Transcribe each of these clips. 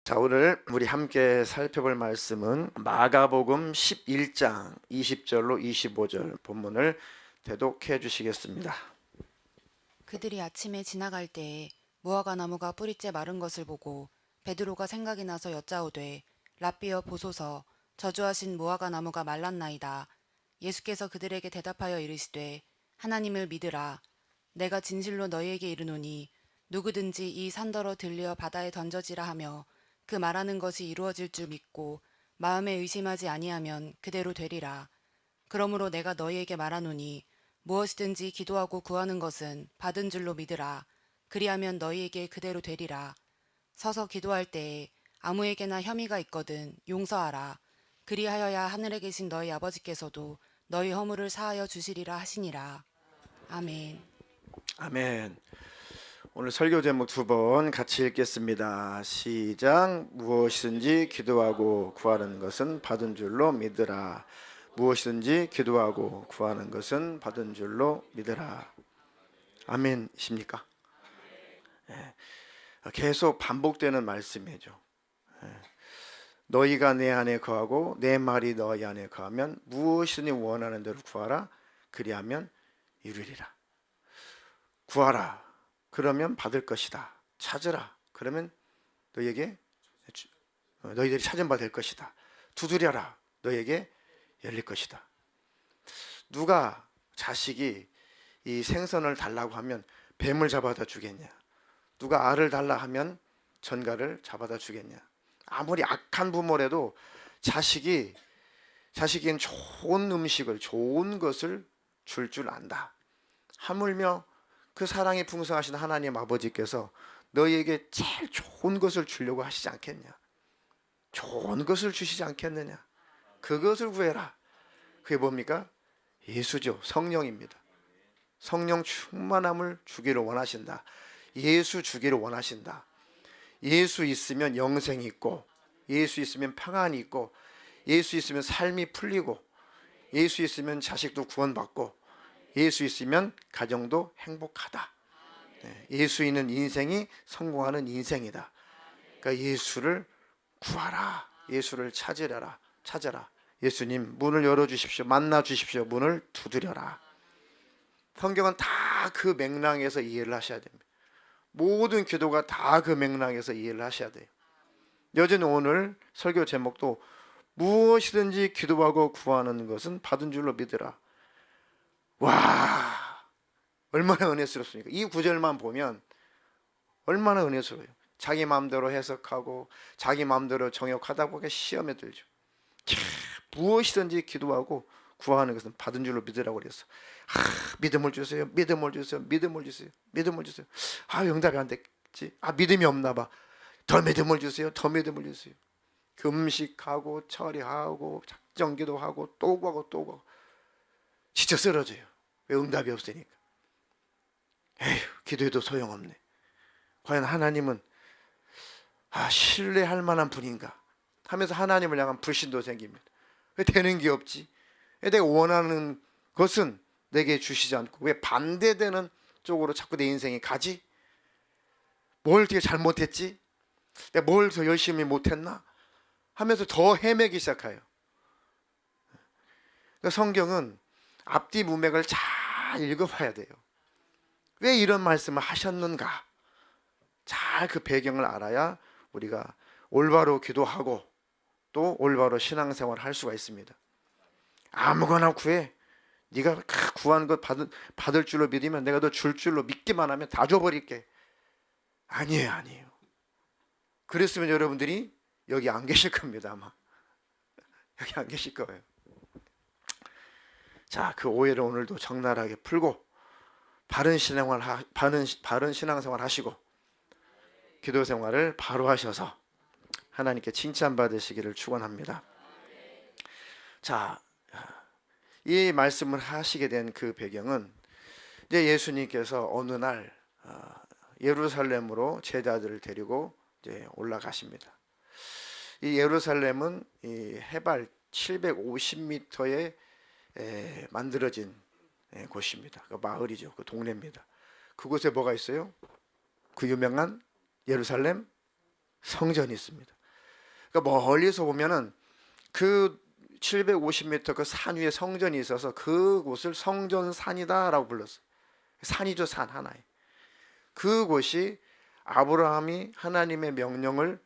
자, 오늘 우리 함께 살펴볼 말씀은 마가복음 11장 20절로 25절 본문을 대독해 주시겠습니다. 그들이 아침에 지나갈 때에 무화과 나무가 뿌리째 마른 것을 보고 베드로가 생각이 나서 여짜오되 랍비여 보소서, 저주하신 무화과 나무가 말랐나이다. 예수께서 그들에게 대답하여 이르시되 하나님을 믿으라. 내가 진실로 너희에게 이르노니 누구든지 이 산더러 들려 바다에 던져지라 하며 그 말하는 것이 이루어질 줄 믿고 마음에 의심하지 아니하면 그대로 되리라. 그러므로 내가 너희에게 말하노니 무엇이든지 기도하고 구하는 것은 받은 줄로 믿으라. 그리하면 너희에게 그대로 되리라. 서서 기도할 때에 아무에게나 혐의가 있거든 용서하라. 그리하여야 하늘에 계신 너희 아버지께서도 너희 허물을 사하여 주시리라 하시니라. 아멘. 아멘. 오늘 설교 제목 두 번 같이 읽겠습니다. 시작. 무엇이든지 기도하고 구하는 것은 받은 줄로 믿으라. 무엇이든지 기도하고 구하는 것은 받은 줄로 믿으라. 아멘이십니까? 네. 계속 반복되는 말씀이죠. 네. 너희가 내 안에 거하고 내 말이 너희 안에 거하면 무엇이든지 원하는 대로 구하라. 그리하면 이루리라. 구하라. 그러면 받을 것이다. 찾으라. 그러면 너희들이 찾은 바 될 것이다. 두드려라. 너희에게 열릴 것이다. 누가 자식이 이 생선을 달라고 하면 뱀을 잡아다 주겠냐? 누가 알을 달라 하면 전갈을 잡아다 주겠냐? 아무리 악한 부모라도 자식에겐 좋은 음식을, 좋은 것을 줄 줄 안다. 하물며 그 사랑이 풍성하신 하나님 아버지께서 너희에게 제일 좋은 것을 주려고 하시지 않겠냐? 좋은 것을 주시지 않겠느냐? 그것을 구해라. 그게 뭡니까? 예수죠. 성령입니다. 성령 충만함을 주기를 원하신다. 예수 주기를 원하신다. 예수 있으면 영생이 있고, 예수 있으면 평안이 있고, 예수 있으면 삶이 풀리고, 예수 있으면 자식도 구원받고, 예수 있으면 가정도 행복하다. 예수 있는 인생이 성공하는 인생이다. 그러니까 예수를 구하라. 예수를 찾으라. 예수님 문을 열어주십시오. 만나주십시오. 문을 두드려라. 성경은 다 그 맥락에서 이해를 하셔야 됩니다. 모든 기도가 다 그 맥락에서 이해를 하셔야 돼요. 여전히 오늘 설교 제목도 무엇이든지 기도하고 구하는 것은 받은 줄로 믿으라. 와, 얼마나 은혜스럽습니까? 이 구절만 보면 얼마나 은혜스러워요. 자기 마음대로 해석하고 자기 마음대로 정욕하다 보니까 시험에 들죠. 무엇이든지 기도하고 구하는 것은 받은 줄로 믿으라고 그랬어. 믿음을 주세요. 믿음을 주세요. 믿음을 주세요. 믿음을 주세요. 응답이 안 됐지. 믿음이 없나 봐. 더 믿음을 주세요. 더 믿음을 주세요. 금식하고 처리하고 작정기도하고 또 구하고 또 구하고 지쳐 쓰러져요. 왜? 응답이 없으니까. 에휴, 기도해도 소용없네. 과연 하나님은 신뢰할 만한 분인가 하면서 하나님을 향한 불신도 생깁니다. 왜 되는 게 없지? 왜 내가 원하는 것은 내게 주시지 않고 왜 반대되는 쪽으로 자꾸 내 인생이 가지? 뭘 되게 잘못했지? 내가 뭘 더 열심히 못했나? 하면서 더 헤매기 시작해요. 그러니까 성경은 앞뒤 문맥을 잘 읽어봐야 돼요. 왜 이런 말씀을 하셨는가? 잘 그 배경을 알아야 우리가 올바로 기도하고 또 올바로 신앙생활을 할 수가 있습니다. 아무거나 구해. 네가 구하는 것 받을 줄로 믿으면 내가 너 줄 줄로 믿기만 하면 다 줘버릴게. 아니에요. 그랬으면 여러분들이 여기 안 계실 겁니다. 아마 여기 안 계실 거예요. 자, 그 오해를 오늘도 적나라하게 풀고 바른 신앙생활 하시고 기도 생활을 바로 하셔서 하나님께 칭찬받으시기를 축원합니다. 자, 이 말씀을 하시게 된 그 배경은 이제 예수님께서 어느 날 예루살렘으로 제자들을 데리고 이제 올라가십니다. 이 예루살렘은 이 해발 750m에 만들어진 곳입니다. 그 마을이죠. 그 동네입니다. 그곳에 뭐가 있어요? 그 유명한 예루살렘 성전이 있습니다. 그러니까 멀리서 보면은 그 750m 그 산 위에 성전이 있어서 그곳을 성전산이다라고 불렀어요. 산이죠, 산 하나에. 그곳이 아브라함이 하나님의 명령을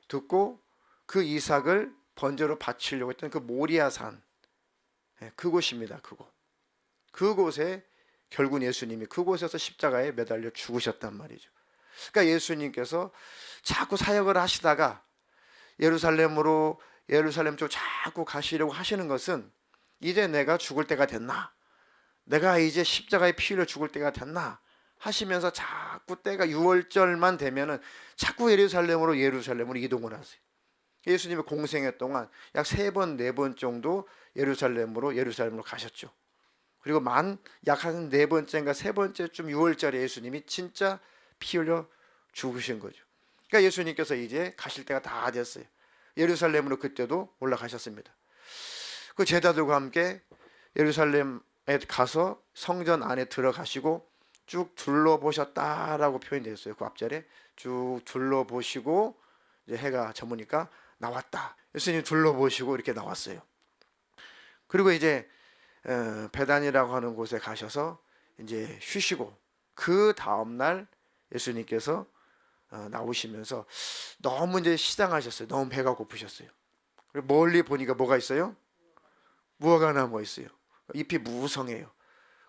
듣고 그 이삭을 번제로 바치려고 했던 그 모리아 산, 그곳입니다. 그곳에 결국 예수님이 그곳에서 십자가에 매달려 죽으셨단 말이죠. 그러니까 예수님께서 자꾸 사역을 하시다가 예루살렘 쪽 자꾸 가시려고 하시는 것은 이제 내가 죽을 때가 됐나, 내가 이제 십자가에 피 흘려 죽을 때가 됐나 하시면서 자꾸 때가 6월절만 되면은 자꾸 예루살렘으로 이동을 하세요. 예수님의 공생애 동안 약 3번, 4번 정도 예루살렘으로 가셨죠. 그리고 약 한 4번째인가 3번째쯤 6월절에 예수님이 진짜 피 흘려 죽으신 거죠. 그러니까 예수님께서 이제 가실 때가 다 됐어요. 예루살렘으로 그때도 올라가셨습니다. 그 제자들과 함께 예루살렘에 가서 성전 안에 들어가시고 쭉 둘러보셨다라고 표현되어 있어요. 그 앞절에 쭉 둘러보시고 이제 해가 저무니까 나왔다. 예수님 둘러보시고 이렇게 나왔어요. 그리고 이제 베단이라고 하는 곳에 가셔서 이제 쉬시고 그 다음 날 예수님께서 나오시면서 너무 이제 시장하셨어요. 너무 배가 고프셨어요. 그리고 멀리 보니까 뭐가 있어요? 무화과 나무가 있어요. 잎이 무성해요.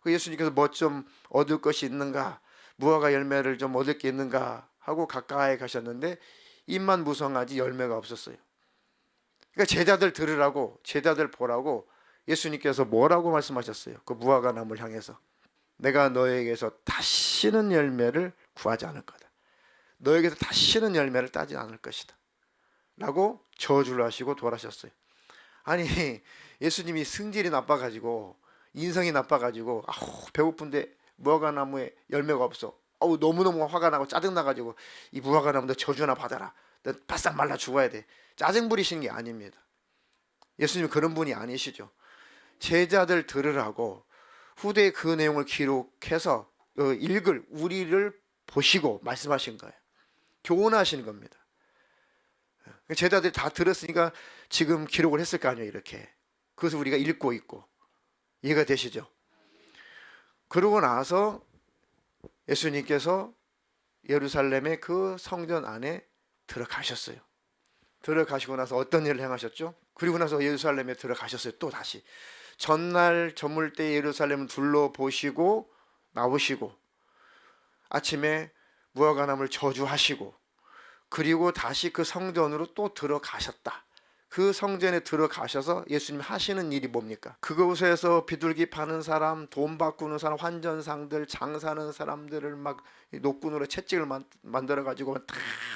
예수님께서 뭐 좀 얻을 것이 있는가, 무화과 열매를 좀 얻을 게 있는가 하고 가까이 가셨는데 잎만 무성하지 열매가 없었어요. 그러니까 제자들 들으라고, 제자들 보라고 예수님께서 뭐라고 말씀하셨어요? 그 무화과 나무를 향해서 내가 너에게서 다시는 열매를 구하지 않을 거다. 너에게서 다시는 열매를 따지 않을 것이다 라고 저주를 하시고 돌아가셨어요. 아니 예수님이 승질이 나빠가지고 인성이 나빠가지고 배고픈데 무화과 나무에 열매가 없어. 너무너무 화가 나고 짜증나가지고 이 무화과 나무 너 저주나 받아라. 너 바싹 말라 죽어야 돼. 짜증 부리시는 게 아닙니다. 예수님 그런 분이 아니시죠. 제자들 들으라고 후대에 그 내용을 기록해서 읽을 우리를 보시고 말씀하신 거예요. 교훈하시는 겁니다. 제자들이 다 들었으니까 지금 기록을 했을 거 아니에요. 이렇게. 그것을 우리가 읽고 있고 이해가 되시죠? 그러고 나서 예수님께서 예루살렘의 그 성전 안에 들어가셨어요. 들어가시고 나서 어떤 일을 행하셨죠? 그리고 나서 예루살렘에 들어가셨어요. 또 다시 전날 저물 때 예루살렘을 둘러보시고 나오시고 아침에 무화과 나무를 저주하시고 그리고 다시 그 성전으로 또 들어가셨다. 그 성전에 들어가셔서 예수님 하시는 일이 뭡니까? 그곳에서 비둘기 파는 사람, 돈 바꾸는 사람, 환전상들, 장사하는 사람들을 막 노끈으로 채찍을 만들어 가지고 다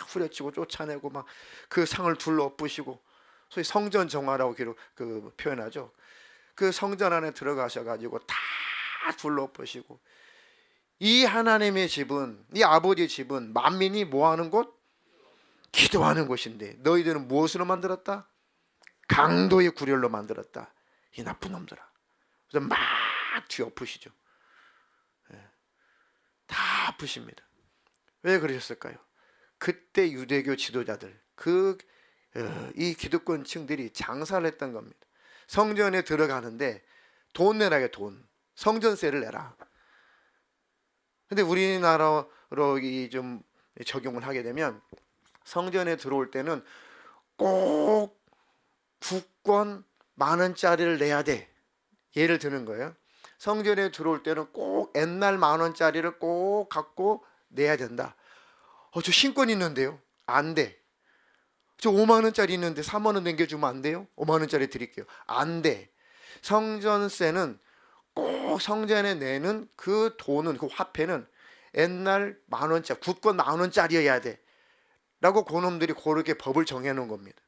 후려치고 쫓아내고 막 그 상을 둘러엎으시고 소위 성전 정화라고 표현하죠. 그 성전 안에 들어가셔 가지고 다 둘러엎으시고 이 하나님의 집은, 이 아버지의 집은 만민이 뭐하는 곳? 기도하는 곳인데 너희들은 무엇으로 만들었다? 강도의 구렬로 만들었다. 이 나쁜 놈들아. 그래서 막 뒤엎으시죠. 다 아프십니다. 왜 그러셨을까요? 그때 유대교 지도자들, 이 기득권층들이 장사를 했던 겁니다. 성전에 들어가는데 돈 내라게 돈. 성전세를 내라. 근데 우리나라로 좀 적용을 하게 되면 성전에 들어올 때는 꼭 국권 10,000원짜리를 내야 돼. 예를 드는 거예요. 성전에 들어올 때는 꼭 옛날 10,000원짜리를 꼭 갖고 내야 된다. 저 신권 있는데요. 안 돼. 저 50,000원짜리 있는데 30,000원 남겨주면 안 돼요? 50,000원짜리 드릴게요. 안 돼. 성전세는 꼭 성전에 내는 그 돈은, 그 화폐는 옛날 10,000원짜리, 국권 10,000원짜리여야 돼 라고 그놈들이 그렇게 법을 정해놓은 겁니다.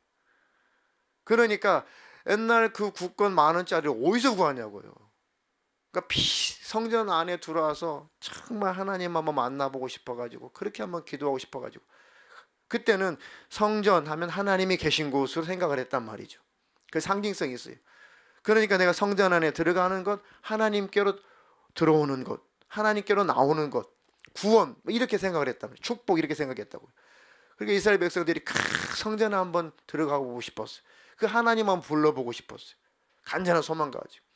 그러니까 옛날 그 국권 10,000원짜리를 어디서 구하냐고요. 그러니까 성전 안에 들어와서 정말 하나님 한번 만나보고 싶어가지고 그렇게 한번 기도하고 싶어가지고 그때는 성전 하면 하나님이 계신 곳으로 생각을 했단 말이죠. 그 상징성이 있어요. 그러니까 내가 성전 안에 들어가는 것, 하나님께로 들어오는 것, 하나님께로 나오는 것, 구원 이렇게 생각을 했단 말이에요. 축복 이렇게 생각했다고요. 그러니까 이스라엘 백성들이 성전에 한번 들어가 보고 싶었어요. 그 하나님 한번 불러보고 싶었어요. 간절한 소망 가지고.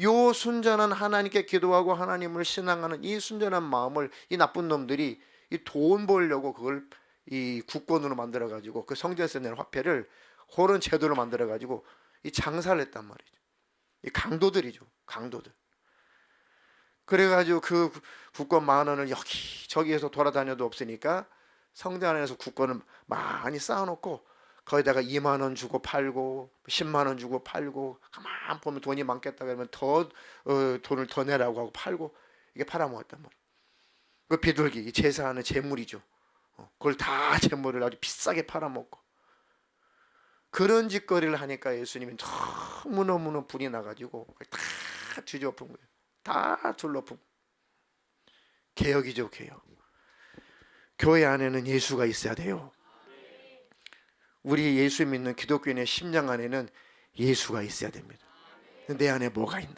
요 순전한 하나님께 기도하고 하나님을 신앙하는 이 순전한 마음을 이 나쁜 놈들이 이 돈 벌려고 그걸 이 국권으로 만들어 가지고 그 성전에서 낸 화폐를 그런 제도로 만들어 가지고 이 장사를 했단 말이죠. 이 강도들이죠. 강도들. 그래가지고 그 국권 10,000원을 여기저기에서 돌아다녀도 없으니까 성전 안에서 국권을 많이 쌓아놓고 거기다가 20,000원 주고 팔고 100,000원 주고 팔고 가만 보면 돈이 많겠다 그러면 더 돈을 더 내라고 하고 팔고 이게 팔아먹었단 말이에요. 그 비둘기 이 제사하는 재물이죠. 그걸 다 재물을 아주 비싸게 팔아먹고 그런 짓거리를 하니까 예수님이 너무너무 불이 나가지고 다 뒤집어엎은 거예요. 다 둘러엎은 개혁이죠. 개혁. 교회 안에는 예수가 있어야 돼요. 우리 예수 믿는 기독교인의 심령 안에는 예수가 있어야 됩니다. 내 안에 뭐가 있나?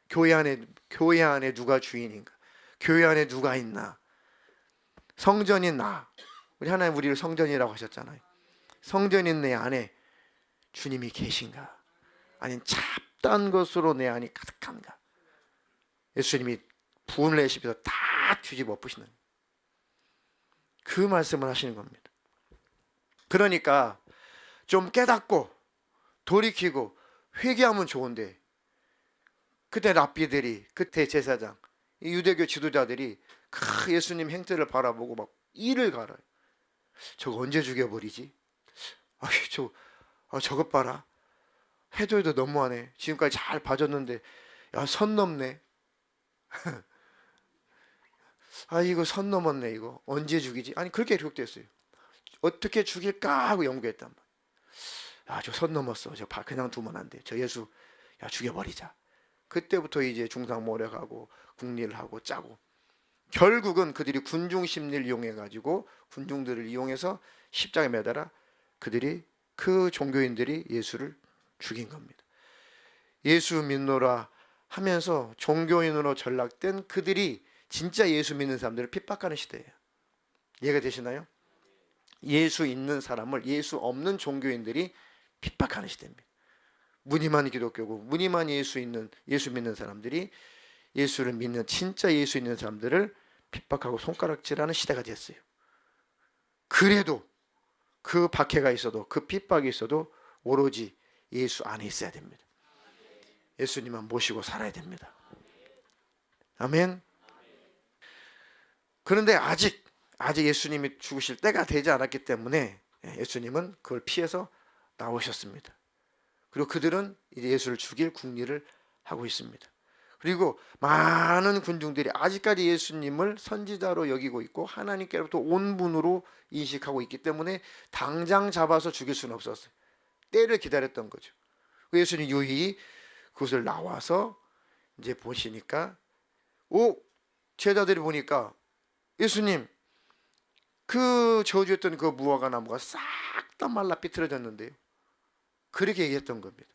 교회 안에 누가 주인인가? 교회 안에 누가 있나? 성전인 나. 우리 하나님 우리를 성전이라고 하셨잖아요. 성전인 내 안에 주님이 계신가? 아니면 잡다한 것으로 내 안이 가득한가? 예수님이 분을 내시면서 다 뒤집어 엎으시는 그 말씀을 하시는 겁니다. 그러니까 좀 깨닫고 돌이키고 회개하면 좋은데 그때 랍비들이 그때 제사장 유대교 지도자들이 예수님 행태를 바라보고 막 이를 갈아요. 저거 언제 죽여버리지? 저것 봐라. 해도 너무하네. 지금까지 잘 봐줬는데 야, 선 넘네. 이거 선 넘었네. 이거 언제 죽이지? 아니 그렇게 기록됐어요. 어떻게 죽일까 하고 연구했단 말이에요. 저 선 넘었어. 저 그냥 두면 안 돼. 저 예수 죽여버리자. 그때부터 이제 중상모략하고 국리를 하고 짜고 결국은 그들이 군중 심리를 이용해 가지고 군중들을 이용해서 십자가에 매달아 그들이 그 종교인들이 예수를 죽인 겁니다. 예수 믿노라 하면서 종교인으로 전락된 그들이 진짜 예수 믿는 사람들을 핍박하는 시대예요. 이해가 되시나요? 예수 있는 사람을 예수 없는 종교인들이 핍박하는 시대입니다. 무늬만 기독교고 무늬만 예수 믿는 사람들이 예수를 믿는 진짜 예수 있는 사람들을 핍박하고 손가락질하는 시대가 됐어요. 그래도 그 박해가 있어도 그 핍박이 있어도 오로지 예수 안에 있어야 됩니다. 예수님만 모시고 살아야 됩니다. 아멘. 그런데 아직 예수님이 죽으실 때가 되지 않았기 때문에 예수님은 그걸 피해서 나오셨습니다. 그리고 그들은 이제 예수를 죽일 궁리를 하고 있습니다. 그리고 많은 군중들이 아직까지 예수님을 선지자로 여기고 있고 하나님께로부터 온 분으로 인식하고 있기 때문에 당장 잡아서 죽일 수는 없었어요. 때를 기다렸던 거죠. 예수님 유일히 그것을 나와서 이제 보시니까 제자들이 보니까 예수님 그 저주했던 그 무화과 나무가 싹 다 말라 삐뚤어졌는데요. 그렇게 얘기했던 겁니다.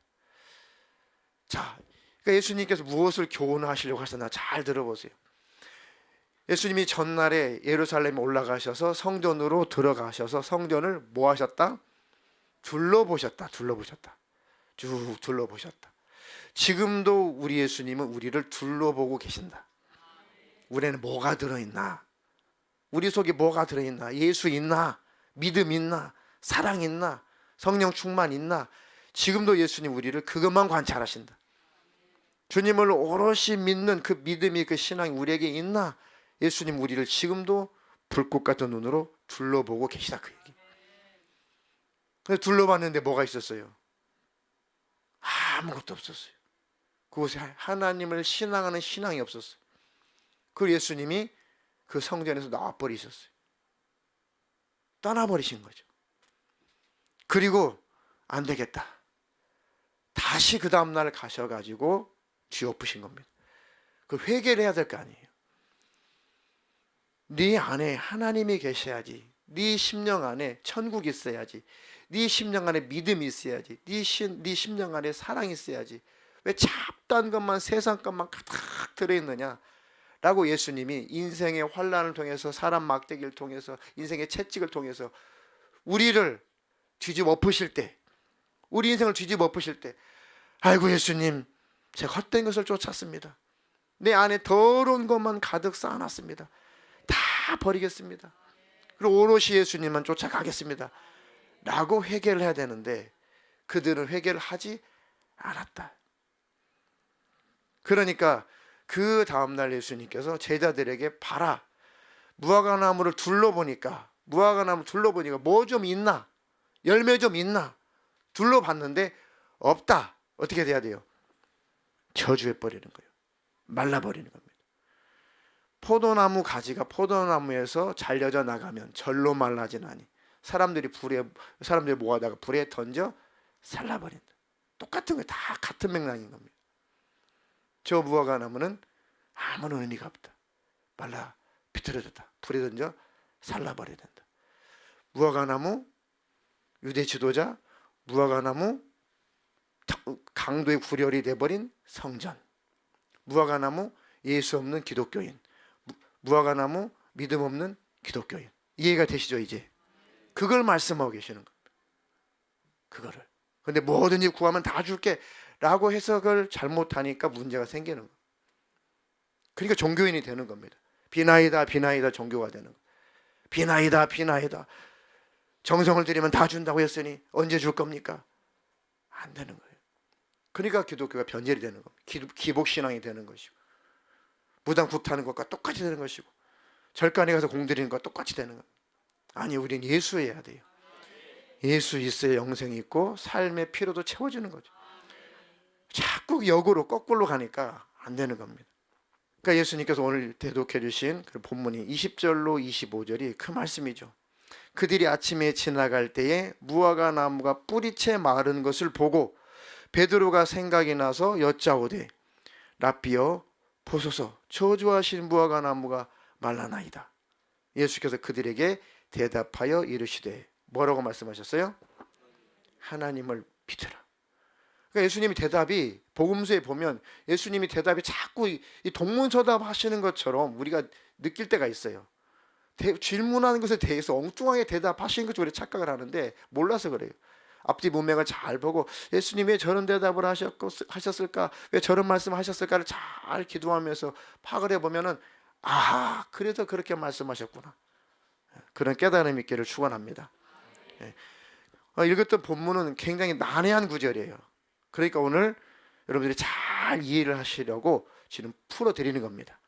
자, 그러니까 예수님께서 무엇을 교훈하시려고 하셨나 잘 들어보세요. 예수님이 전날에 예루살렘에 올라가셔서 성전으로 들어가셔서 성전을 뭐 하셨다? 둘러보셨다. 쭉 둘러보셨다. 지금도 우리 예수님은 우리를 둘러보고 계신다. 우리는 뭐가 들어있나? 우리 속에 뭐가 들어있나? 예수 있나? 믿음 있나? 사랑 있나? 성령 충만 있나? 지금도 예수님 우리를 그것만 관찰하신다. 주님을 오롯이 믿는 그 믿음이 그 신앙이 우리에게 있나? 예수님 우리를 지금도 불꽃 같은 눈으로 둘러보고 계시다 그 얘기. 그래서 둘러봤는데 뭐가 있었어요? 아무것도 없었어요. 그곳에 하나님을 신앙하는 신앙이 없었어요. 그 예수님이 그 성전에서 나와버리셨어요. 떠나버리신 거죠. 그리고 안 되겠다. 다시 그 다음날 가셔가지고 뒤엎으신 겁니다. 그 회개를 해야 될 거 아니에요. 네 안에 하나님이 계셔야지. 네 심령 안에 천국이 있어야지. 네 심령 안에 믿음이 있어야지. 네 심령 안에 사랑이 있어야지. 왜 잡다한 것만 세상 것만 가득 들어있느냐? 라고 예수님이 인생의 환난을 통해서, 사람 막대기를 통해서, 인생의 채찍을 통해서 우리를 뒤집어 엎으실 때, 우리 인생을 뒤집어 엎으실 때, 아이고 예수님, 제가 헛된 것을 쫓았습니다. 내 안에 더러운 것만 가득 쌓아놨습니다. 다 버리겠습니다. 그리고 오롯이 예수님만 쫓아가겠습니다 라고 회개를 해야 되는데 그들은 회개를 하지 않았다. 그러니까 그 다음날 예수님께서 제자들에게 봐라, 무화과나무를 둘러보니까 뭐 좀 있나, 열매 좀 있나 둘러봤는데 없다. 어떻게 돼야 돼요? 저주해버리는 거예요. 말라버리는 겁니다. 포도나무 가지가 포도나무에서 잘려져 나가면 절로 말라지나니 사람들이 모아다가 불에 던져 살라버린다. 똑같은 거예요. 다 같은 맥락인 겁니다. 저 무화과나무는 아무런 의미가 없다. 말라 비틀어졌다. 불에 던져 살라버려야 된다. 무화과나무 유대 지도자, 무화과나무 강도의 구렬이 돼버린 성전, 무화과나무 예수 없는 기독교인, 무화과나무 믿음 없는 기독교인. 이해가 되시죠? 이제 그걸 말씀하고 계시는 겁니다. 그거를. 근데 뭐든지 구하면 다 줄게 라고 해석을 잘못하니까 문제가 생기는 거예요. 그러니까 종교인이 되는 겁니다. 비나이다 종교가 되는 거예요. 비나이다 정성을 들이면 다 준다고 했으니 언제 줄 겁니까? 안 되는 거예요. 그러니까 기독교가 변절이 되는 겁니다. 기복신앙이 되는 것이고, 무당 굿하는 것과 똑같이 되는 것이고, 절간에 가서 공드리는 것과 똑같이 되는 겁니다. 아니, 우린 예수해야 돼요. 예수 있어야 영생이 있고 삶의 피로도 채워지는 거죠. 자꾸 역으로 거꾸로 가니까 안 되는 겁니다. 그러니까 예수님께서 오늘 대독해 주신 그 본문이 20절로 25절이 그 말씀이죠. 그들이 아침에 지나갈 때에 무화과 나무가 뿌리채 마른 것을 보고 베드로가 생각이 나서 여짜오되 랍비여 보소서, 저주하신 무화과 나무가 말라나이다. 예수께서 그들에게 대답하여 이르시되, 뭐라고 말씀하셨어요? 하나님을 믿으라. 그러니까 예수님이 대답이, 복음서에 보면 예수님이 대답이 자꾸 이 동문서답 하시는 것처럼 우리가 느낄 때가 있어요. 질문하는 것에 대해서 엉뚱하게 대답하시는 것을 우리가 착각을 하는데 몰라서 그래요. 앞뒤 문맥을 잘 보고 예수님이 왜 저런 대답을 하셨을까, 왜 저런 말씀을 하셨을까를 잘 기도하면서 파악을 해보면은, 아, 그래서 그렇게 말씀하셨구나, 그런 깨달음이 있기를 축원합니다. 읽었던 본문은 굉장히 난해한 구절이에요. 그러니까 오늘 여러분들이 잘 이해를 하시려고 지금 풀어드리는 겁니다.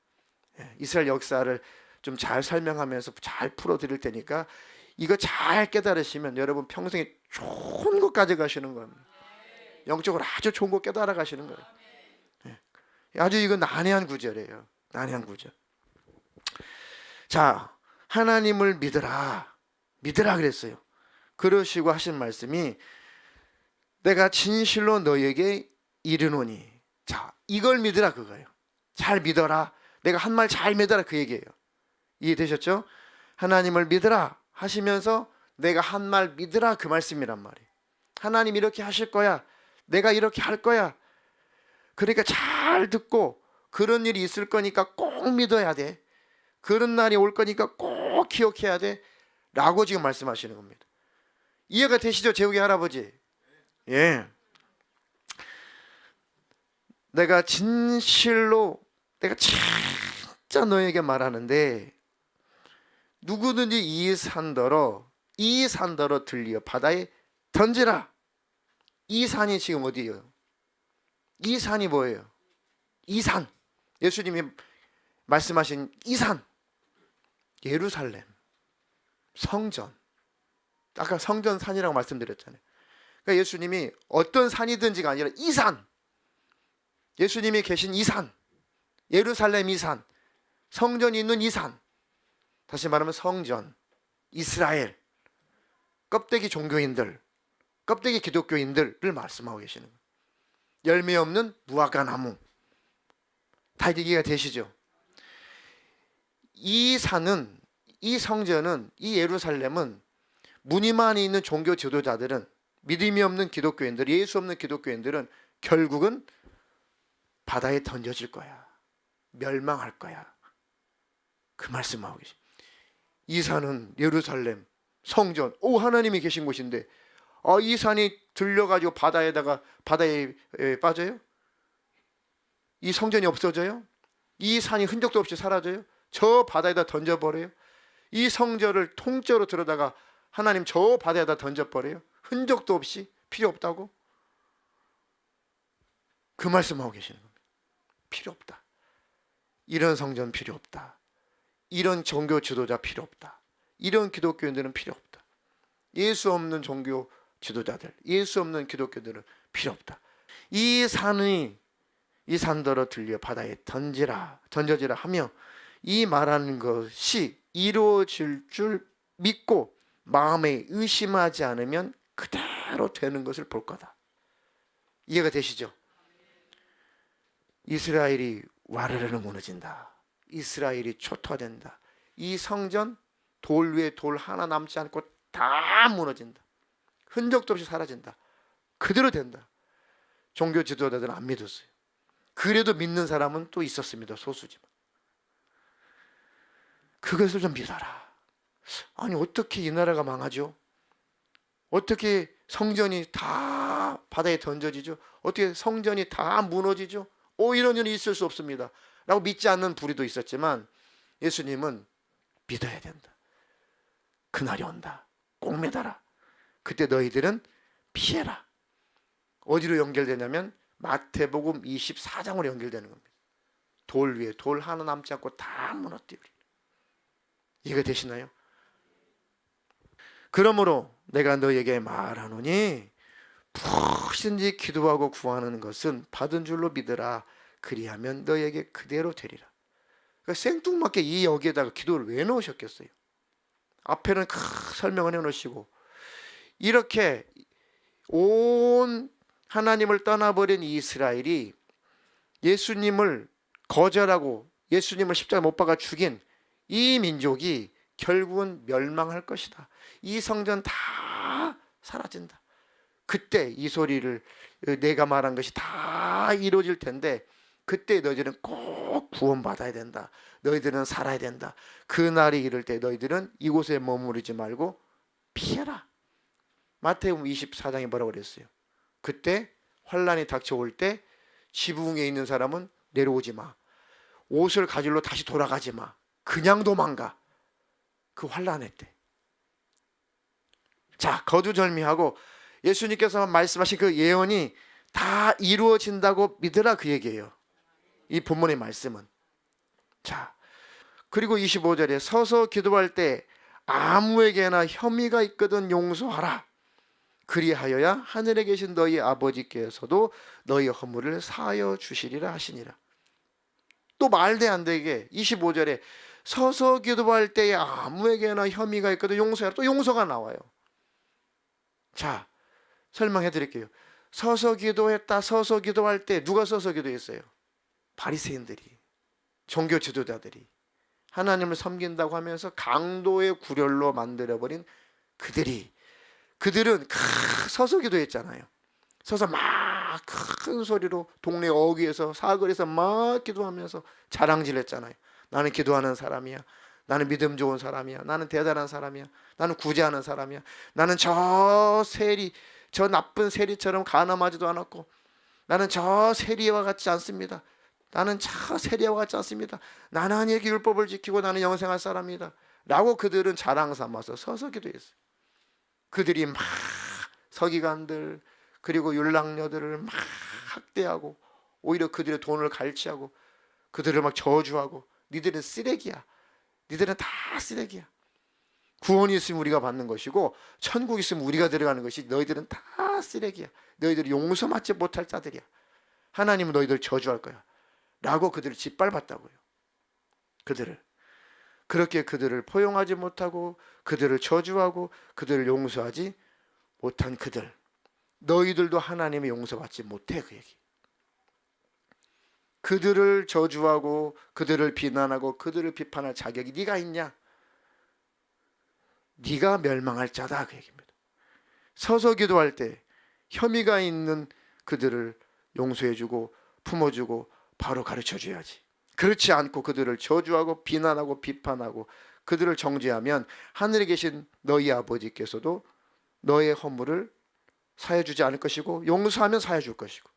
이스라엘 역사를 좀 잘 설명하면서 잘 풀어드릴 테니까 이거 잘 깨달으시면 여러분 평생에 좋은 것 가져가시는 겁니다. 영적으로 아주 좋은 것 깨달아 가시는 거예요. 아주 이거 난해한 구절이에요. 난해한 구절. 자, 하나님을 믿으라 그랬어요. 그러시고 하신 말씀이 내가 진실로 너에게 이르노니, 자, 이걸 믿으라 그거예요. 잘 믿어라, 내가 한 말 잘 믿어라 그 얘기예요. 이해되셨죠? 하나님을 믿으라 하시면서 내가 한 말 믿으라 그 말씀이란 말이에요. 하나님 이렇게 하실 거야, 내가 이렇게 할 거야. 그러니까 잘 듣고 그런 일이 있을 거니까 꼭 믿어야 돼, 그런 날이 올 거니까 꼭 기억해야 돼 라고 지금 말씀하시는 겁니다. 이해가 되시죠? 재욱이 할아버지. 예. 내가 진실로, 내가 진짜 너에게 말하는데 누구든지 이 산더러 들리어 바다에 던지라. 이 산이 지금 어디예요? 이 산이 뭐예요? 이 산, 예수님이 말씀하신 이 산, 예루살렘 성전. 아까 성전 산이라고 말씀드렸잖아요. 그러니까 예수님이 어떤 산이든지가 아니라 이 산, 예수님이 계신 이 산, 예루살렘 이 산, 성전이 있는 이 산, 다시 말하면 성전, 이스라엘, 껍데기 종교인들, 껍데기 기독교인들을 말씀하고 계시는 거예요. 열매 없는 무화과 나무. 다 이해가 되시죠? 이 산은, 이 성전은, 이 예루살렘은 무늬만이 있는 종교 지도자들은, 믿음이 없는 기독교인들, 예수 없는 기독교인들은 결국은 바다에 던져질 거야, 멸망할 거야 그 말씀하고 계십니다. 이 산은 예루살렘 성전, 하나님이 계신 곳인데 이 산이 들려가지고 바다에 빠져요? 이 성전이 없어져요? 이 산이 흔적도 없이 사라져요? 저 바다에다 던져버려요? 이 성전을 통째로 들여다가 하나님 저 바다에다 던져버려요? 흔적도 없이? 필요 없다고? 그 말씀하고 계시는 겁니다. 필요 없다. 이런 성전 필요 없다. 이런 종교 지도자 필요 없다. 이런 기독교인들은 필요 없다. 예수 없는 종교 지도자들, 예수 없는 기독교들은 필요 없다. 이 산더러 들려 바다에 던져지라 하며 이 말하는 것이 이루어질 줄 믿고 마음에 의심하지 않으면 그대로 되는 것을 볼 거다. 이해가 되시죠? 이스라엘이 와르르르 무너진다. 이스라엘이 초토화된다. 이 성전 돌 위에 돌 하나 남지 않고 다 무너진다. 흔적도 없이 사라진다. 그대로 된다. 종교 지도자들은 안 믿었어요. 그래도 믿는 사람은 또 있었습니다. 소수지만. 그것을 좀 믿어라. 아니 어떻게 이 나라가 망하죠? 어떻게 성전이 다 바다에 던져지죠? 어떻게 성전이 다 무너지죠? 이런 일이 있을 수 없습니다. 라고 믿지 않는 부류도 있었지만 예수님은 믿어야 된다. 그날이 온다. 꼭 믿어라. 그때 너희들은 피해라. 어디로 연결되냐면 마태복음 24장으로 연결되는 겁니다. 돌 위에 돌 하나 남지 않고 다 무너뜨리리. 이해가 되시나요? 그러므로 내가 너희에게 말하노니 무엇이든지 기도하고 구하는 것은 받은 줄로 믿으라. 그리하면 너희에게 그대로 되리라. 그러니까 생뚱맞게 이 여기에다가 기도를 왜 넣으셨겠어요? 앞에는 설명을 해놓으시고 이렇게 온 하나님을 떠나버린 이스라엘이 예수님을 거절하고 예수님을 십자가에 못 박아 죽인 이 민족이 결국은 멸망할 것이다. 이 성전 다 사라진다. 그때 이 소리를 내가 말한 것이 다 이루어질 텐데 그때 너희들은 꼭 구원받아야 된다. 너희들은 살아야 된다. 그날이 이를 때 너희들은 이곳에 머무르지 말고 피해라. 마태복음 24장에 뭐라고 그랬어요? 그때 환란이 닥쳐올 때 지붕에 있는 사람은 내려오지 마. 옷을 가지러 다시 돌아가지 마. 그냥 도망가. 그 환란의 때. 자, 거두절미하고 예수님께서 말씀하신 그 예언이 다 이루어진다고 믿으라 그 얘기예요. 이 본문의 말씀은. 자, 그리고 25절에 서서 기도할 때 아무에게나 혐의가 있거든 용서하라. 그리하여야 하늘에 계신 너희 아버지께서도 너희 허물을 사하여 주시리라 하시니라. 또 말대 안 되게 25절에 서서 기도할 때에 아무에게나 혐의가 있거든 용서하라. 또 용서가 나와요. 자, 설명해 드릴게요. 서서 기도했다. 서서 기도할 때 누가 서서 기도했어요? 바리새인들이, 종교 지도자들이 하나님을 섬긴다고 하면서 강도의 구렬로 만들어버린 그들은 서서 기도했잖아요. 서서 막 큰 소리로 동네 어귀에서 사거리에서 막 기도하면서 자랑질했잖아요. 나는 기도하는 사람이야. 나는 믿음 좋은 사람이야. 나는 대단한 사람이야. 나는 구제하는 사람이야. 나는 저 나쁜 세리처럼 가늠하지도 않았고 나는 저 세리와 같지 않습니다. 나는 저 세리와 같지 않습니다. 나는 하나님의 율법을 지키고 나는 영생할 사람이다. 라고 그들은 자랑 삼아서 서서 기도했어요. 그들이 막 서기관들 그리고 율랑녀들을 막 학대하고 오히려 그들의 돈을 갈취하고 그들을 막 저주하고 니들은 쓰레기야. 니들은 다 쓰레기야. 구원이 있으면 우리가 받는 것이고 천국이 있으면 우리가 들어가는 것이 너희들은 다 쓰레기야. 너희들이 용서받지 못할 자들이야. 하나님은 너희들 저주할 거야. 라고 그들을 짓밟았다고요. 그렇게 그들을 포용하지 못하고 그들을 저주하고 그들을 용서하지 못한 그들. 너희들도 하나님의 용서받지 못해 그 얘기. 그들을 저주하고 그들을 비난하고 그들을 비판할 자격이 네가 있냐? 네가 멸망할 자다 그 얘기입니다. 서서 기도할 때 혐의가 있는 그들을 용서해주고 품어주고 바로 가르쳐줘야지. 그렇지 않고 그들을 저주하고 비난하고 비판하고 그들을 정죄하면 하늘에 계신 너희 아버지께서도 너의 허물을 사해 주지 않을 것이고 용서하면 사해 줄 것이고,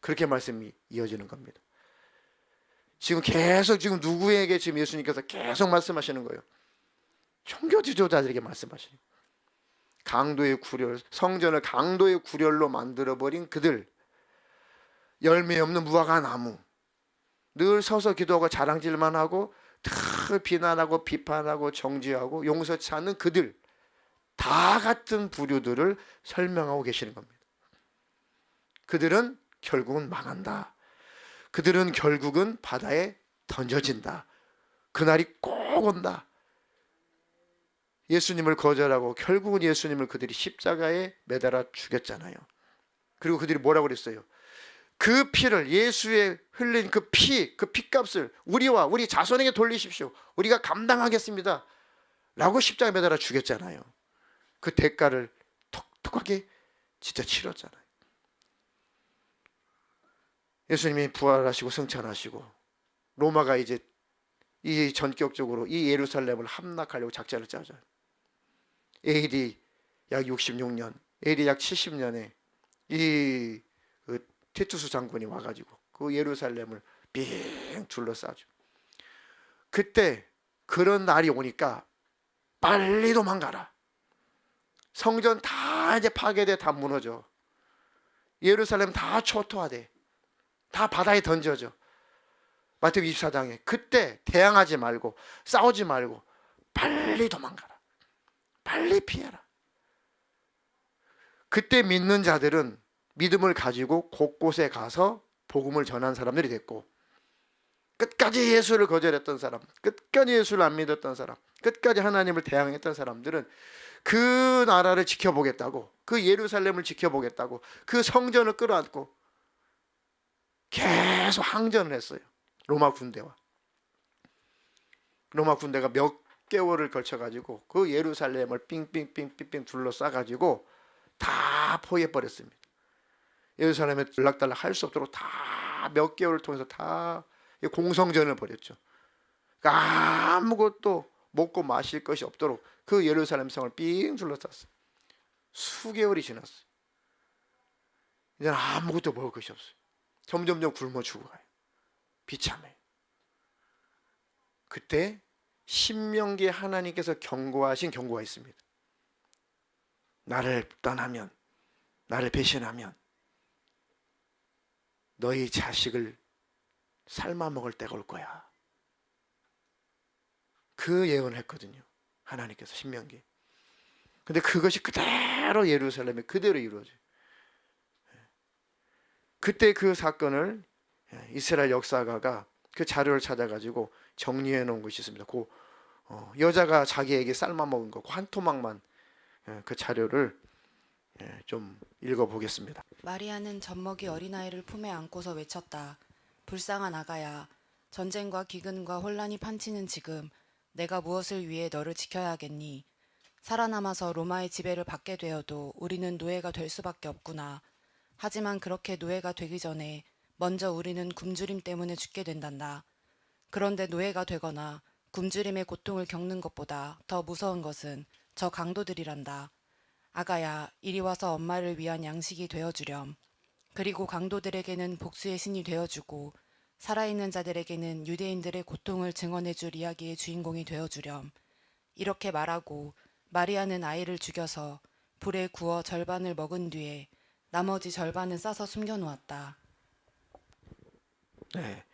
그렇게 말씀이 이어지는 겁니다. 지금 계속 지금 누구에게 지금 예수님께서 계속 말씀하시는 거예요. 종교 지도자들에게 말씀하시는 거예요. 강도의 구렬, 성전을 강도의 구렬로 만들어버린 그들, 열매 없는 무화과 나무, 늘 서서 기도하고 자랑질만 하고 늘 비난하고 비판하고 정죄하고 용서치 않는 그들, 다 같은 부류들을 설명하고 계시는 겁니다. 그들은 결국은 망한다. 그들은 결국은 바다에 던져진다. 그날이 꼭 온다. 예수님을 거절하고 결국은 예수님을 그들이 십자가에 매달아 죽였잖아요. 그리고 그들이 뭐라고 그랬어요? 그 피를, 예수의 흘린 그 피값을 우리와 우리 자손에게 돌리십시오. 우리가 감당하겠습니다. 라고 십자가에 매달아 죽였잖아요. 그 대가를 톡톡하게 진짜 치렀잖아요. 예수님이 부활하시고 승천하시고 로마가 이제 이 전격적으로 이 예루살렘을 함락하려고 작전을 짜죠. AD 약 66년, AD 약 70년에 이 티투스 장군이 와가지고 그 예루살렘을 빙 둘러싸죠. 그때 그런 날이 오니까 빨리 도망가라. 성전 다 이제 파괴돼, 다 무너져. 예루살렘 다 초토화돼. 다 바다에 던져져. 마태복음 24장에 그때 대항하지 말고 싸우지 말고 빨리 도망가라. 빨리 피해라. 그때 믿는 자들은 믿음을 가지고 곳곳에 가서 복음을 전한 사람들이 됐고, 끝까지 예수를 거절했던 사람, 끝까지 예수를 안 믿었던 사람, 끝까지 하나님을 대항했던 사람들은 그 나라를 지켜보겠다고, 그 예루살렘을 지켜보겠다고 그 성전을 끌어안고 계속 항전을 했어요. 로마 군대와. 로마 군대가 몇 개월을 걸쳐가지고 그 예루살렘을 삥삥삥삥 둘러싸가지고 다 포위해버렸습니다. 예루살렘에 들락달락 할 수 없도록 다 몇 개월을 통해서 다 공성전을 벌였죠. 그러니까 아무것도 먹고 마실 것이 없도록 그 예루살렘 성을 삥 둘러쌌어요. 수개월이 지났어요. 이제는 아무것도 먹을 것이 없어요. 점점점 굶어 죽어가요. 비참해. 그때 신명기에 하나님께서 경고하신 경고가 있습니다. 나를 떠나면, 나를 배신하면 너희 자식을 삶아 먹을 때가 올 거야. 그 예언을 했거든요. 하나님께서 신명기. 근데 그것이 그대로 예루살렘에 그대로 이루어져요. 그때 그 사건을 이스라엘 역사가가 그 자료를 찾아가지고 정리해 놓은 것이 있습니다. 그 여자가 자기에게 삶아 먹은 거 한 토막만 그 자료를 좀 읽어보겠습니다. 마리아는 젖먹이 어린아이를 품에 안고서 외쳤다. 불쌍한 아가야, 전쟁과 기근과 혼란이 판치는 지금 내가 무엇을 위해 너를 지켜야 하겠니? 살아남아서 로마의 지배를 받게 되어도 우리는 노예가 될 수밖에 없구나. 하지만 그렇게 노예가 되기 전에 먼저 우리는 굶주림 때문에 죽게 된단다. 그런데 노예가 되거나 굶주림의 고통을 겪는 것보다 더 무서운 것은 저 강도들이란다. 아가야, 이리 와서 엄마를 위한 양식이 되어주렴. 그리고 강도들에게는 복수의 신이 되어주고 살아있는 자들에게는 유대인들의 고통을 증언해줄 이야기의 주인공이 되어주렴. 이렇게 말하고 마리아는 아이를 죽여서 불에 구워 절반을 먹은 뒤에 나머지 절반은 싸서 숨겨놓았다. 네,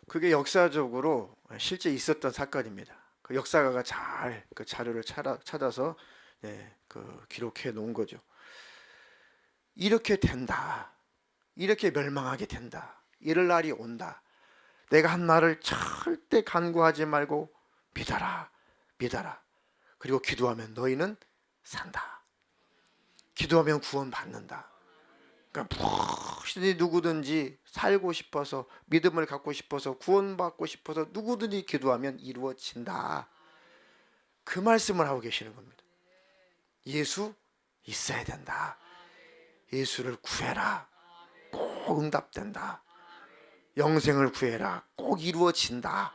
그게 역사적으로 실제 있었던 사건입니다. 그 역사가가 잘 그 자료를 찾아서 그 기록해 놓은 거죠. 이렇게 된다. 이렇게 멸망하게 된다. 이럴 날이 온다. 내가 한 말을 절대 간구하지 말고 믿어라. 믿어라. 그리고 기도하면 너희는 산다. 기도하면 구원받는다. 그러니까 무엇이든지 누구든지 살고 싶어서, 믿음을 갖고 싶어서, 구원받고 싶어서 누구든지 기도하면 이루어진다. 그 말씀을 하고 계시는 겁니다. 예수 있어야 된다. 예수를 구해라. 꼭 응답된다. 영생을 구해라. 꼭 이루어진다.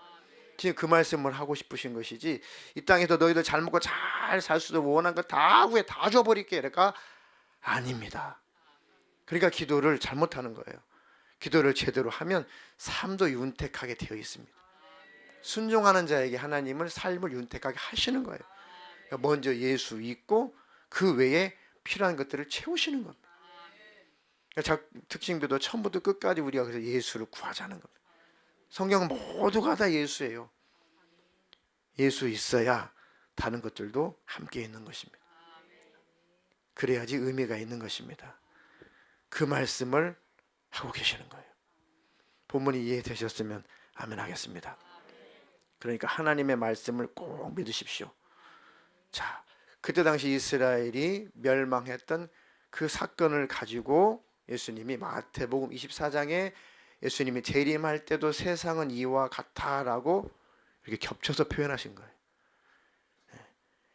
지금 그 말씀을 하고 싶으신 것이지, 이 땅에서 너희들 잘 먹고 잘 살 수도 원한 거 다 구해 다 줘버릴게, 그러니까 아닙니다. 그러니까 기도를 잘못하는 거예요. 기도를 제대로 하면 삶도 윤택하게 되어 있습니다. 순종하는 자에게 하나님은 삶을 윤택하게 하시는 거예요. 그러니까 먼저 예수 믿고 그 외에 필요한 것들을 채우시는 겁니다. 그러니까 특징도 처음부터 끝까지 우리가 그래서 예수를 구하자는 겁니다. 성경은 모두가 다 예수예요. 예수 있어야 다른 것들도 함께 있는 것입니다. 그래야지 의미가 있는 것입니다. 그 말씀을 하고 계시는 거예요. 본문이 이해되셨으면 아멘 하겠습니다. 그러니까 하나님의 말씀을 꼭 믿으십시오. 자, 그때 당시 이스라엘이 멸망했던 그 사건을 가지고 예수님이 마태복음 24장에 예수님이 재림할 때도 세상은 이와 같다라고 이렇게 겹쳐서 표현하신 거예요.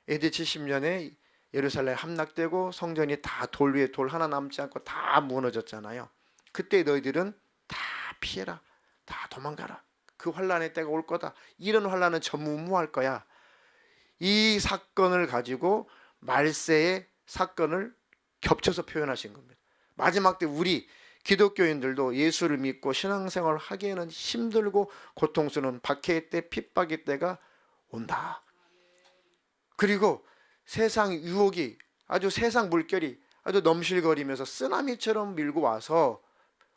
AD 70년에 예루살렘 함락되고 성전이 다 돌 위에 돌 하나 남지 않고 다 무너졌잖아요. 그때 너희들은 다 피해라, 다 도망가라. 그 환란의 때가 올 거다. 이런 환란은 전무후무할 거야. 이 사건을 가지고 말세의 사건을 겹쳐서 표현하신 겁니다. 마지막 때 우리 기독교인들도 예수를 믿고 신앙생활을 하기에는 힘들고 고통스러운 박해의 때, 핍박의 때가 온다. 그리고 세상 유혹이, 아주 세상 물결이 아주 넘실거리면서 쓰나미처럼 밀고 와서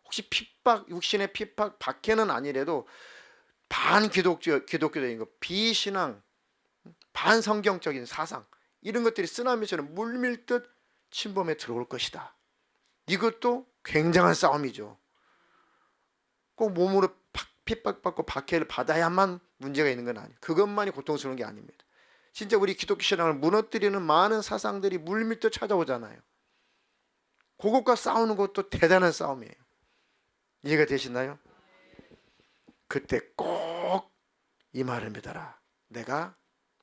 혹시 핍박, 육신의 핍박, 박해는 아니래도 반기독교적인 것, 비신앙, 반성경적인 사상, 이런 것들이 쓰나미처럼 물밀듯 침범에 들어올 것이다. 이것도 굉장한 싸움이죠. 꼭 몸으로 핍박받고 박해를 받아야만 문제가 있는 건 아니에요. 그것만이 고통스러운 게 아닙니다. 진짜 우리 기독교 신앙을 무너뜨리는 많은 사상들이 물밀듯 찾아오잖아요. 그것과 싸우는 것도 대단한 싸움이에요. 이해가 되시나요? 그때 꼭 이 말을 믿어라. 내가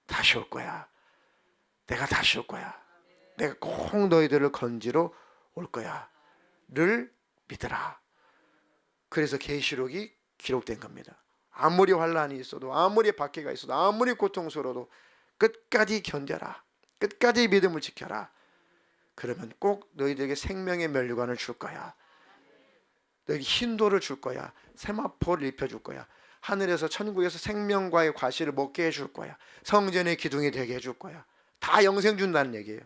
다시 올 거야. 내가 다시 올 거야. 내가 꼭 너희들을 건지러 올 거야. 를 믿어라. 그래서 계시록이 기록된 겁니다. 아무리 환란이 있어도, 아무리 박해가 있어도, 아무리 고통스러워도 끝까지 견뎌라. 끝까지 믿음을 지켜라. 그러면 꼭 너희들에게 생명의 면류관을 줄 거야. 너희 흰돌을 줄 거야. 세마포를 입혀줄 거야. 하늘에서 천국에서 생명과의 과실을 먹게 해줄 거야. 성전의 기둥이 되게 해줄 거야. 다 영생 준다는 얘기예요.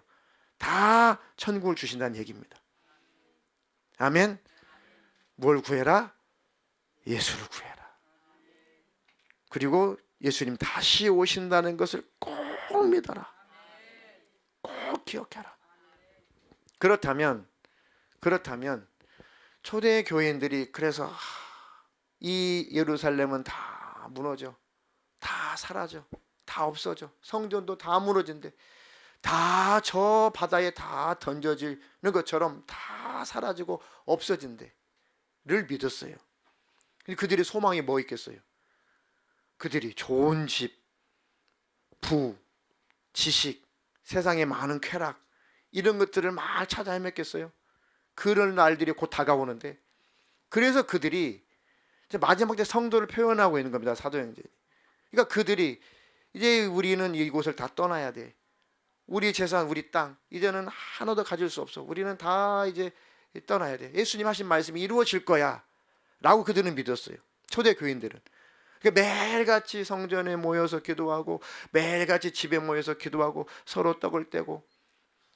다 천국을 주신다는 얘기입니다. 아멘. 뭘 구해라? 예수를 구해라. 그리고 예수님 다시 오신다는 것을 꼭 믿어라. 꼭 기억해라. 그렇다면 초대 교인들이 그래서 이 예루살렘은 다 무너져, 다 사라져, 다 없어져, 성전도 다 무너진대, 다 저 바다에 다 던져지는 것처럼 다 사라지고 없어진대를 믿었어요. 그들의 소망이 뭐 있겠어요? 그들이 좋은 집, 부, 지식, 세상의 많은 쾌락, 이런 것들을 막 찾아 헤맸겠어요? 그런 날들이 곧 다가오는데, 그래서 그들이 이제 마지막 때 성도를 표현하고 있는 겁니다. 사도행전. 그러니까 그들이 이제 우리는 이곳을 다 떠나야 돼. 우리 재산, 우리 땅, 이제는 하나도 가질 수 없어. 우리는 다 이제 떠나야 돼. 예수님 하신 말씀이 이루어질 거야 라고 그들은 믿었어요. 초대 교인들은. 그러니까 매일같이 성전에 모여서 기도하고, 매일같이 집에 모여서 기도하고, 서로 떡을 떼고,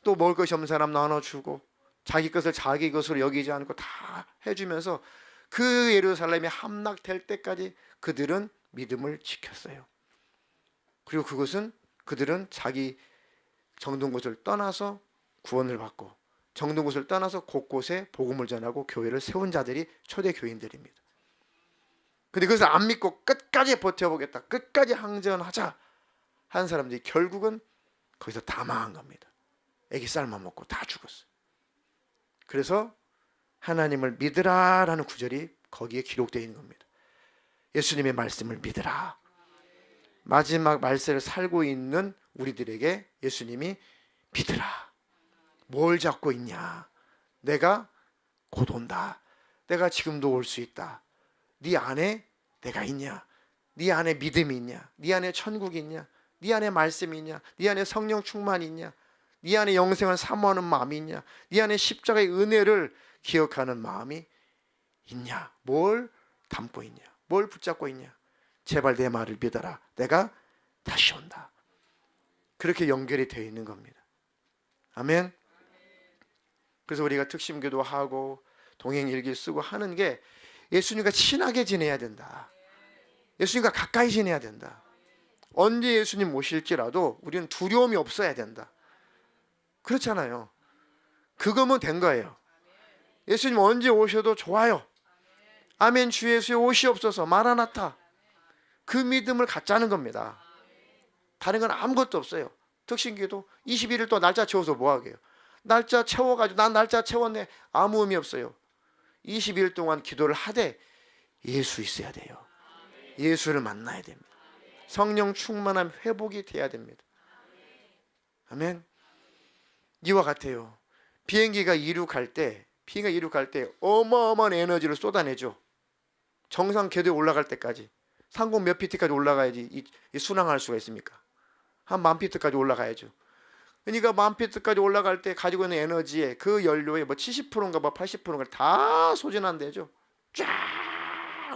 또 먹을 것이 없는 사람 나눠주고, 자기 것을 자기 것으로 여기지 않고 다 해주면서 그 예루살렘이 함락될 때까지 그들은 믿음을 지켰어요. 그리고 그들은 자기 정든 곳을 떠나서 구원을 받고, 정든 곳을 떠나서 곳곳에 복음을 전하고 교회를 세운 자들이 초대 교인들입니다. 근데 그것을 안 믿고 끝까지 버텨보겠다, 끝까지 항전하자 한 사람들이 결국은 거기서 다 망한 겁니다. 애기 쌀만 먹고 다 죽었어요. 그래서 하나님을 믿으라 라는 구절이 거기에 기록되어 있는 겁니다. 예수님의 말씀을 믿으라. 마지막 말세를 살고 있는 우리들에게 예수님이 믿으라. 뭘 잡고 있냐? 내가 곧 온다. 내가 지금도 올 수 있다. 네 안에 내가 있냐? 네 안에 믿음이 있냐? 네 안에 천국이 있냐? 네 안에 말씀이 있냐? 네 안에 성령 충만이 있냐? 네 안에 영생을 사모하는 마음이 있냐? 네 안에 십자가의 은혜를 기억하는 마음이 있냐? 뭘 담고 있냐? 뭘 붙잡고 있냐? 제발 내 말을 믿어라. 내가 다시 온다. 그렇게 연결이 되어 있는 겁니다. 아멘. 그래서 우리가 특심기도 하고 동행일기 쓰고 하는 게 예수님과 친하게 지내야 된다. 예수님과 가까이 지내야 된다. 언제 예수님 오실지라도 우리는 두려움이 없어야 된다. 그렇잖아요. 그거면 된 거예요. 예수님 언제 오셔도 좋아요. 아멘. 주 예수의 오시옵소서. 마라나타. 그 믿음을 갖자는 겁니다. 다른 건 아무것도 없어요. 특신기도 21일 동안 날짜 채워서 뭐 하게요? 날짜 채워가지고 난 날짜 채웠네. 아무 의미 없어요. 20일 동안 기도를 하되 예수 있어야 돼요. 예수를 만나야 됩니다. 성령 충만한 회복이 돼야 됩니다. 아멘. 이와 같아요. 비행기가 이륙할 때 어마어마한 에너지를 쏟아내죠. 정상 궤도에 올라갈 때까지. 상공 몇 피트까지 올라가야지 이 순항할 수가 있습니까? 한 10,000피트까지 올라가야죠. 그러니까 10,000피트까지 올라갈 때 가지고 있는 에너지에 그 연료의 뭐 70%인가 뭐 80%인가 다 소진한대죠. 쫙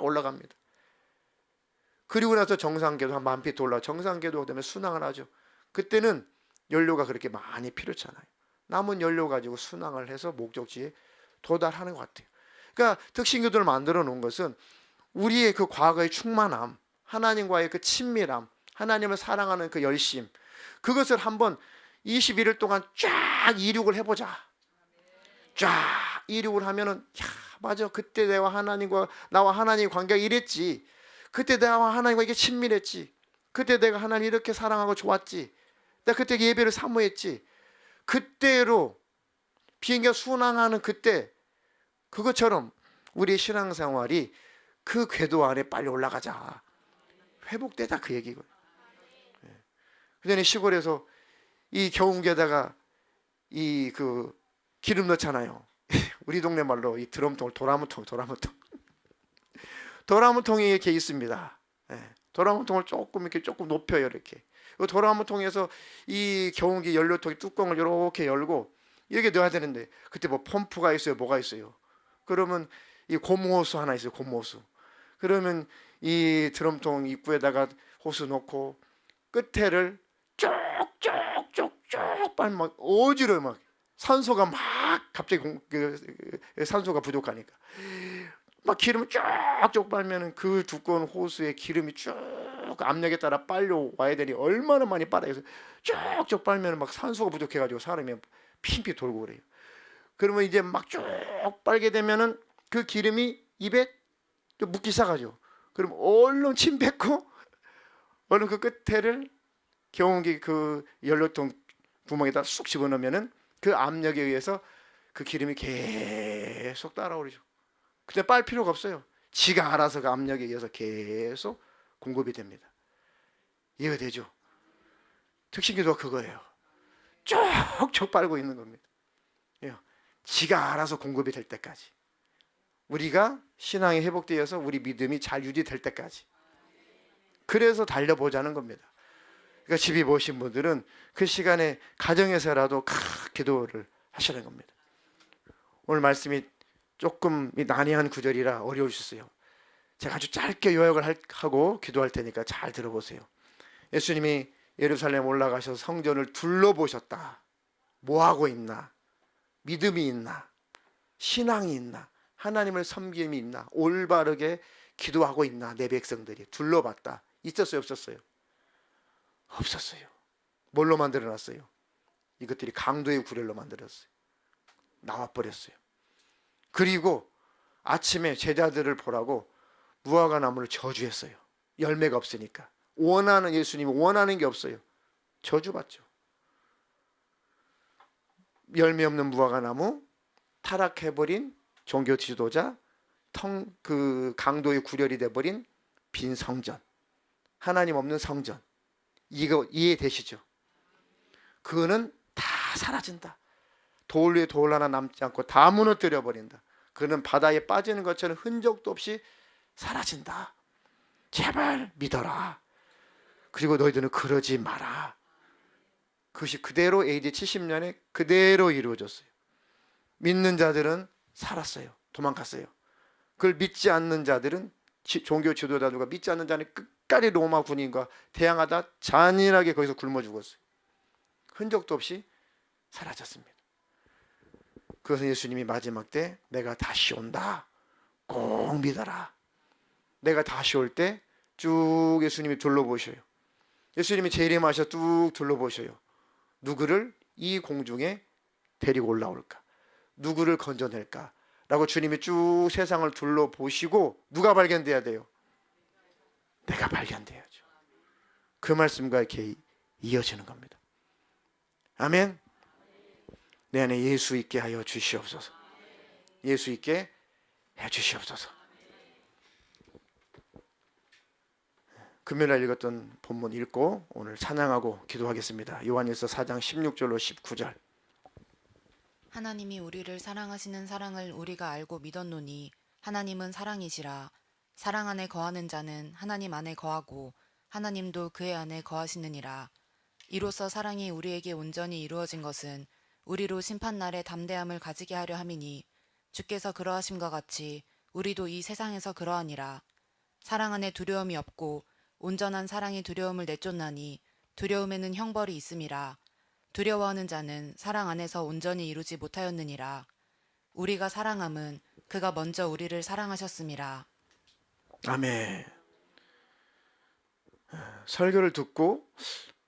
올라갑니다. 그리고 나서 정상궤도 한 10,000피트 올라가 정상궤도가 되면 순항을 하죠. 그때는 연료가 그렇게 많이 필요찮아요. 남은 연료 가지고 순항을 해서 목적지에 도달하는 것 같아요. 그러니까 특신교도를 만들어 놓은 것은 우리의 그 과거의 충만함, 하나님과의 그 친밀함, 하나님을 사랑하는 그 열심, 그것을 한번 21일 동안 쫙 이륙을 해보자. 쫙 이륙을 하면은 야 맞아, 그때 나와 하나님의 관계가 이랬지. 그때 나와 하나님과 이게 친밀했지. 그때 내가 하나님 이렇게 사랑하고 좋았지. 내가 그때 예배를 사모했지. 그때로 비행기가 순항하는 그때, 그것처럼 우리의 신앙생활이 그 궤도 안에 빨리 올라가자. 회복되자, 그 얘기고요. 그 전에 시골에서 이 경운기에다가 이 그 기름 넣잖아요. 우리 동네 말로 이 드럼통을 도라무통이 이렇게 있습니다. 도라무통을 조금 높여요. 이렇게 그 도라무통에서 이 경운기 연료통의 뚜껑을 이렇게 열고 이렇게 넣어야 되는데, 그때 뭐 펌프가 있어요, 뭐가 있어요. 그러면 이 고무호수 하나 있어요, 고무호수. 그러면 이 드럼통 입구에다가 호수 놓고 끝에를 쭉쭉쭉쭉 빨면 막 어지러워. 막 산소가 막 갑자기 산소가 부족하니까 막 기름을 쭉쭉 빨면은 그 두꺼운 호수에 기름이 쭉 압력에 따라 빨려 와야 되니 얼마나 많이 빨아요. 쭉쭉 빨면은 막 산소가 부족해가지고 사람이 핀핀 돌고 그래요. 그러면 이제 막 쭉 빨게 되면은 그 기름이 입에 또 묻기 시작하죠. 그럼 얼른 침 뱉고 얼른 그 끝에를 경운기 그 연료통 구멍에다 쑥 집어넣으면은 그 압력에 의해서 그 기름이 계속 따라오르죠. 그때 빨 필요가 없어요. 지가 알아서 그 압력에 의해서 계속 공급이 됩니다. 이해가 되죠? 특신기도가 그거예요. 쭉쭉 빨고 있는 겁니다. 지가 알아서 공급이 될 때까지, 우리가 신앙이 회복되어서 우리 믿음이 잘 유지될 때까지, 그래서 달려보자는 겁니다. 그러니까 집이 모신 분들은 그 시간에 가정에서라도 기도를 하시는 겁니다. 오늘 말씀이 조금 난해한 구절이라 어려우셨어요. 제가 아주 짧게 요약을 하고 기도할 테니까 잘 들어보세요. 예수님이 예루살렘 올라가셔서 성전을 둘러보셨다. 뭐 하고 있나? 믿음이 있나? 신앙이 있나? 하나님을 섬김이 있나? 올바르게 기도하고 있나? 내 백성들이 둘러봤다. 있었어요, 없었어요? 없었어요. 뭘로 만들어놨어요? 이것들이 강도의 구렬로 만들었어요. 나와버렸어요. 그리고 아침에 제자들을 보라고 무화과 나무를 저주했어요. 열매가 없으니까. 예수님이 원하는 게 없어요. 저주받죠. 열매 없는 무화과 나무, 타락해버린 종교 지도자, 그 강도의 구렬이 돼버린 빈 성전, 하나님 없는 성전. 이거 이해되시죠? 그거는 다 사라진다. 돌 위에 돌 하나 남지 않고 다 무너뜨려 버린다. 그는 바다에 빠지는 것처럼 흔적도 없이 사라진다. 제발 믿어라. 그리고 너희들은 그러지 마라. 그것이 그대로 AD 70년에 그대로 이루어졌어요. 믿는 자들은 살았어요. 도망갔어요. 그걸 믿지 않는 자들은 종교 지도자들과 믿지 않는 자는 끝까지 로마 군인과 대항하다 잔인하게 거기서 굶어 죽었어요. 흔적도 없이 사라졌습니다. 그것은 예수님이 마지막 때 내가 다시 온다. 꼭 믿어라. 내가 다시 올 때 쭉 예수님이 둘러보셔요. 예수님이 재림하셔 쭉 둘러보셔요. 누구를 이 공중에 데리고 올라올까? 누구를 건져낼까? 라고 주님이 쭉 세상을 둘러보시고 누가 발견돼야 돼요? 내가 발견돼야죠. 그 말씀과 이렇게 이어지는 겁니다. 아멘. 내 안에 예수 있게 하여 주시옵소서. 예수 있게 해 주시옵소서. 금요일날 읽었던 본문 읽고 오늘 찬양하고 기도하겠습니다. 요한일서 4장 16절로 19절. 하나님이 우리를 사랑하시는 사랑을 우리가 알고 믿었노니 하나님은 사랑이시라. 사랑 안에 거하는 자는 하나님 안에 거하고 하나님도 그의 안에 거하시느니라. 이로써 사랑이 우리에게 온전히 이루어진 것은 우리로 심판날에 담대함을 가지게 하려 함이니 주께서 그러하심과 같이 우리도 이 세상에서 그러하니라. 사랑 안에 두려움이 없고 온전한 사랑이 두려움을 내쫓나니 두려움에는 형벌이 있음이라. 두려워하는 자는 사랑 안에서 온전히 이루지 못하였느니라. 우리가 사랑함은 그가 먼저 우리를 사랑하셨음이라. 아멘. 설교를 듣고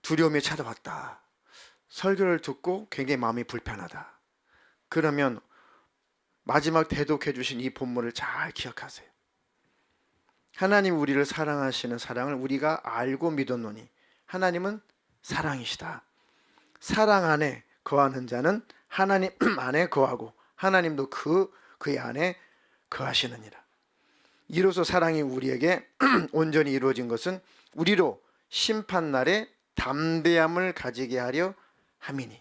두려움이 찾아왔다. 설교를 듣고 굉장히 마음이 불편하다. 그러면 마지막 대독해 주신 이 본문을 잘 기억하세요. 하나님 우리를 사랑하시는 사랑을 우리가 알고 믿었노니 하나님은 사랑이시다. 사랑 안에 거하는 자는 하나님 안에 거하고 하나님도 그의 안에 거하시느니라. 이로써 사랑이 우리에게 온전히 이루어진 것은 우리로 심판날에 담대함을 가지게 하려 함이니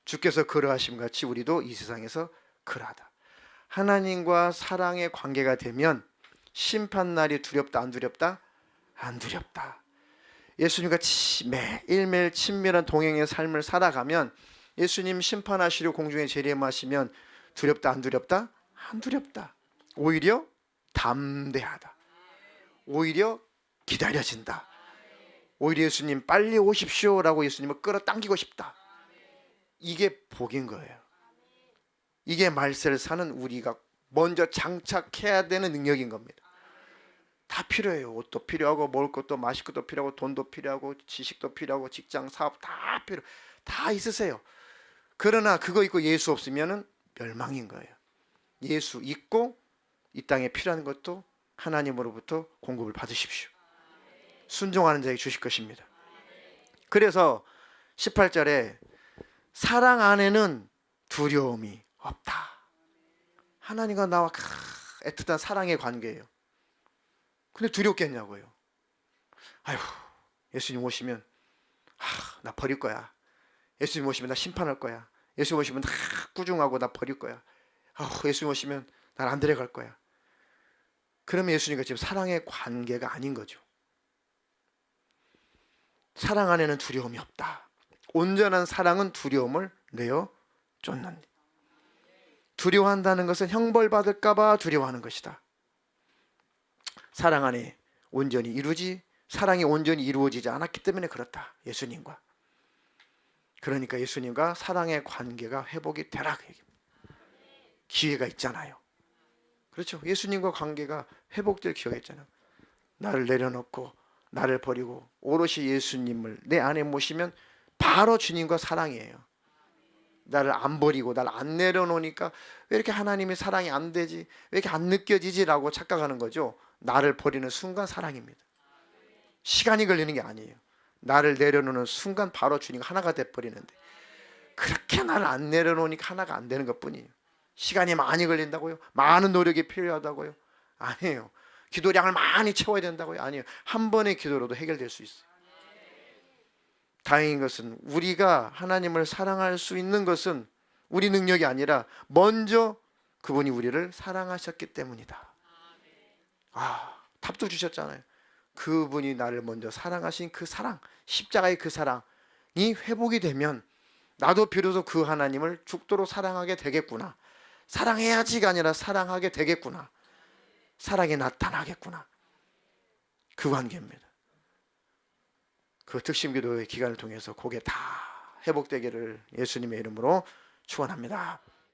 주께서 그러하심 같이 우리도 이 세상에서 그러하다. 하나님과 사랑의 관계가 되면 심판날이 두렵다 안 두렵다? 안 두렵다. 예수님과 매일매일 친밀한 동행의 삶을 살아가면 예수님 심판하시려 공중에 재림하시면 두렵다 안 두렵다? 안 두렵다. 오히려 담대하다. 오히려 기다려진다. 오히려 예수님 빨리 오십시오라고 예수님을 끌어당기고 싶다. 이게 복인 거예요. 이게 말세를 사는 우리가 먼저 장착해야 되는 능력인 겁니다. 다 필요해요. 옷도 필요하고 먹을 것도 마실 것도 필요하고 돈도 필요하고 지식도 필요하고 직장 사업 다 다 있으세요. 그러나 그거 있고 예수 없으면은 멸망인 거예요. 예수 있고 이 땅에 필요한 것도 하나님으로부터 공급을 받으십시오. 순종하는 자에게 주실 것입니다. 그래서 18절에 사랑 안에는 두려움이 없다. 하나님과 나와 애틋한 사랑의 관계예요. 근데 두렵겠냐고요. 아휴, 예수님 오시면 나 버릴 거야. 예수님 오시면 나 심판할 거야. 예수님 오시면 꾸중하고 나 버릴 거야. 예수님 오시면 날 안 데려갈 거야. 그러면 예수님과 지금 사랑의 관계가 아닌 거죠. 사랑 안에는 두려움이 없다. 온전한 사랑은 두려움을 내어 쫓는다. 두려워한다는 것은 형벌받을까 봐 두려워하는 것이다. 사랑 안에 온전히 사랑이 온전히 이루어지지 않았기 때문에 그렇다. 예수님과. 그러니까 예수님과 사랑의 관계가 회복이 되라. 기회가 있잖아요. 그렇죠. 예수님과 관계가 회복될 기회가 있잖아요. 나를 내려놓고 나를 버리고 오롯이 예수님을 내 안에 모시면 바로 주님과 사랑이에요. 나를 안 버리고 나를 안 내려놓으니까 왜 이렇게 하나님의 사랑이 안 되지? 왜 이렇게 안 느껴지지라고 착각하는 거죠. 나를 버리는 순간 사랑입니다. 시간이 걸리는 게 아니에요. 나를 내려놓는 순간 바로 주님과 하나가 돼버리는데 그렇게 나를 안 내려놓으니까 하나가 안 되는 것뿐이에요. 시간이 많이 걸린다고요? 많은 노력이 필요하다고요? 아니에요. 기도량을 많이 채워야 된다고요? 아니에요. 한 번의 기도로도 해결될 수 있어요. 다행인 것은 우리가 하나님을 사랑할 수 있는 것은 우리 능력이 아니라 먼저 그분이 우리를 사랑하셨기 때문이다. 답도 주셨잖아요. 그분이 나를 먼저 사랑하신 그 사랑, 십자가의 그 사랑이 회복이 되면 나도 비로소 그 하나님을 죽도록 사랑하게 되겠구나. 사랑해야지가 아니라 사랑하게 되겠구나. 사랑이 나타나겠구나. 그 관계입니다. 그 특심기도의 기간을 통해서 그게 다 회복되기를 예수님의 이름으로 축원합니다.